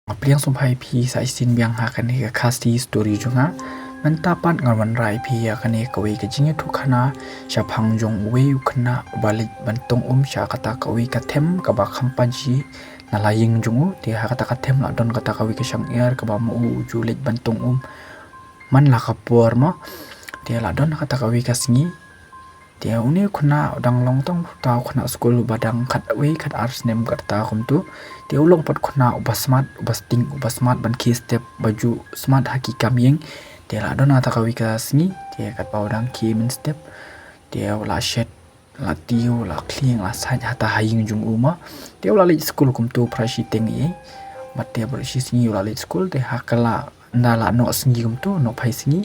Pliang sumpai pi sa isin biang ha kan he khasti story junga mentapan ngarwan rai pi ya kan he kawi ka jinge thu khana sha phang jong we u khana balit bantong sha kata kawi ka them ka ba khampa ji na laying jungu ti ha kata ka them la don kata kawi ka shang air ka ba mu ju let bantong man la ka por ma ti la don kata kawi ka singi dia uni khuna dang long tong ta khuna school badang khat we khat ars nem karta khum tu dia ulong pat khuna ubasmart ban ki step baju smart haki kamyeng dia la dona ta kawi ka singi dia kat pau dang ki min step dia la shet la tiu la kling la sai hata haying jung uma dia la li school kum tu prashi teng e mat dia ber shi singi la li school dia hakala ndala no singi kum tu no phai singi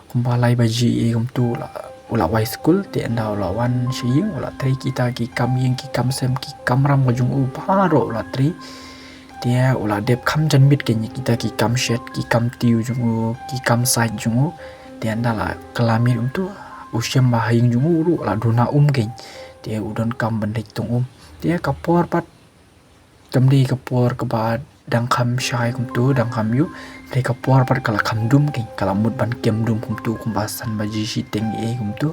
kumbalai baji e kum tu la ula wai school te anda ula wan shiying ula tri kita ki kam ying ki kam sem ki kamram ko jung u paro ula tri dia ula dep kam jan mit ke kita ki kam shet ki kam tiu jung u ki kam side jung u te anda la kelamir tu usyam bahaying jung u ru la duna ke dia udon kam bandek tung dia kapor pat tamdi kapor ke ba dang kham shai kum tu dang kham yu te kapor pat kala kham dum ke kala mut ban kem dum kum tu kum basan baji shi teng e kum tu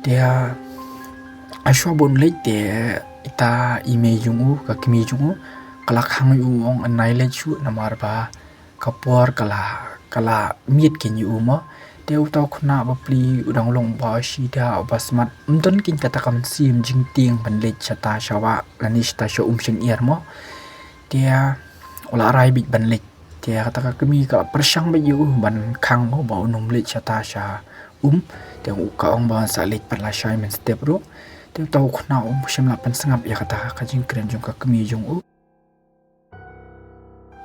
dia ashwa bon le te ita ime jungu ka kimi jungu kala khang yu ong anai le chu namar ba kapor kala miet ke yu ma te utau khna ba pli udang long ba shi da basmat umton kin kata kam sim jing ting ban le chata shawa lanish ta sho shin iar mo dia ola rai bit ban lek dia kata ka kemi ka persang ba yu ban khang mo ba unum le chata sha dia ka ong ba sa lek par la shai men step ro dia tau khna shim la pan sangap ya kata ka jing kren jong ka kemi jong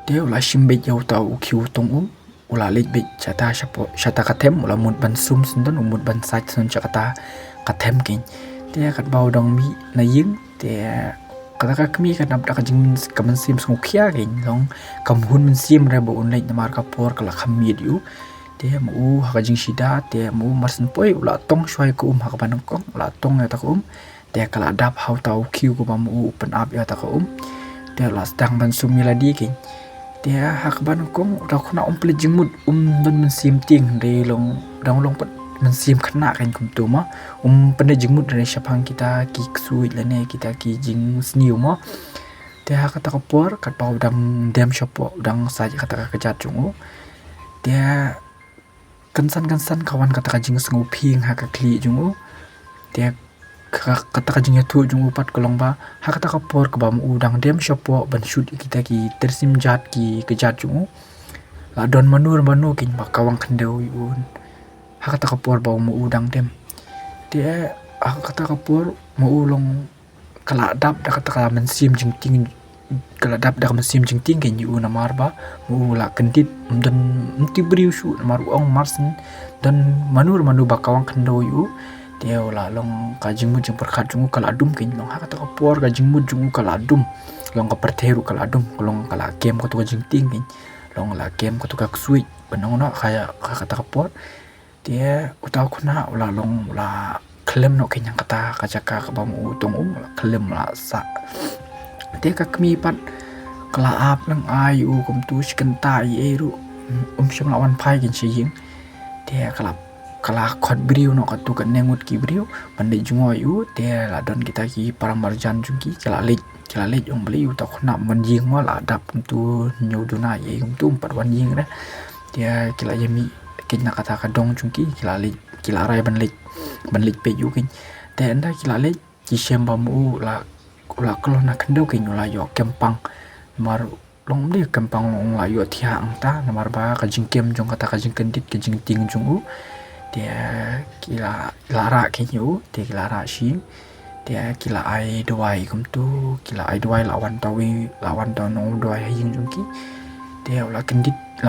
dia ola shim be yu tau khiu tong ola lek be chata shata ka them ola mut ban sum sun mut ban sa sun chata ka them kin dia kat bau dong mi na ying dia kata ka kami kan nap ka jing kaman sim sung khia gen long kam hun min sim re bo un lek namar ka por kala khammi diu te mu ha jing shida te mu marsin poi ula tong shwai ko ha ka ban kong ula tong ya ta ko te kala dap hau tau khiu ko ba mu open up ya ta ko te la stang ban sum miladi gen te ha ka ban kong ra khona ple jing mut don min sim ting re long dang long pat man sim khna kan kum tu ma pande jing mut re shapang kita ki suit la ne kita ki jing sniu ma te ha kata ka por kat pau dang dem shopo dang sa kata ka kajat jungu te kansan kawan kata ka jing sngu phing ha ka kli jungu te kata ka jing tu jungu pat kolong ba ha kata ka por ka ba mu dang dem shopo ban shoot kita ki tersim jat ki kajat jungu la don manur manu kin ba kawang khandeu yun hakata kapur bau mu udang dem dia hakata kapur mu ulong kala dap da kata kala mensim jing ting kala dap da mensim jing ting ke yu na marba mu la kendit dan mti briu shu mar ong marsen dan manur manu bakawang khando yu dia la long ka jing mu jing perkhat jungu kala dum ke long hakata kapur ka jing mu jungu kala dum long ka pertheru kala dum long kala kem ko tu jing ting ke long la kem ko tu ka sui banong na kaya kata kapur dia utau khuna ula long la klem no kenyang kata kajaka ka bamu tong la klem la sa dia ka kmi pat kala ap lang ayu kum tu chicken tai eru sham la wan pai kin chi yin dia kala khot briu no ka tu ka nengut ki briu pandai jungo yu dia la don kita ki parang marjan jungki kala lej ong beli utau khuna man ying ma la dap tu nyu duna ye kum tu pat wan ying da dia kila yemi kina kata ka dong chungki kila rai ban lik pe yu kin te anda kila le ki shem ba mu la klo na khando kin la yo kempang mar long de kempang long la yo thia ang ta na mar ba ka jing kem jong kata ka jing kendit ka jing ting jung dia kila ra ke yu te kila ra shi dia kila ai doi kum tu kila ai doi lawan taw no doi ying jungki dia la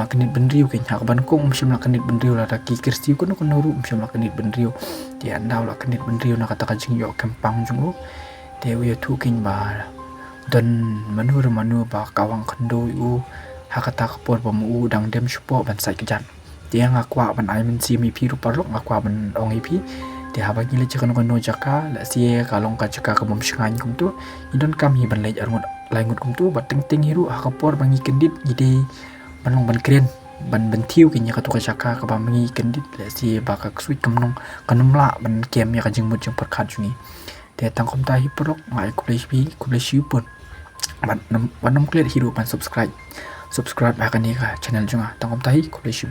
kendit benriu ke hak ban kong msyam la kendit benriu la ki kirsi ko no ru msyam la kendit benriu dia andau la kendit benriu na kata ka jing yo kempang jungu dia wi tu kin ba dan manu ba kawang khando yu hakata ka por ba mu dang dem shupo ban sai kejan dia ngakwa ban ai min si mi pi ru parlok ngakwa ban ong ipi dia ha ba ngile chakano no jaka la sie kalong ka jaka ka mum shangan kum tu indon kam hi ban lej arngot laingut kum tu bat ting hiru kapor bangi kendit ide banong ban kren ban tiu kinya ka tuka chaka ka ba mangi kendit le si ba ka sui kamnong kanumla ban kem ya ka jingmut jing perkhat jungi te tang kom ta hi porok ngai ku le shi pun ban nom klet hiru ban subscribe ba ka ni ka channel junga tang kom ta hi ku le shi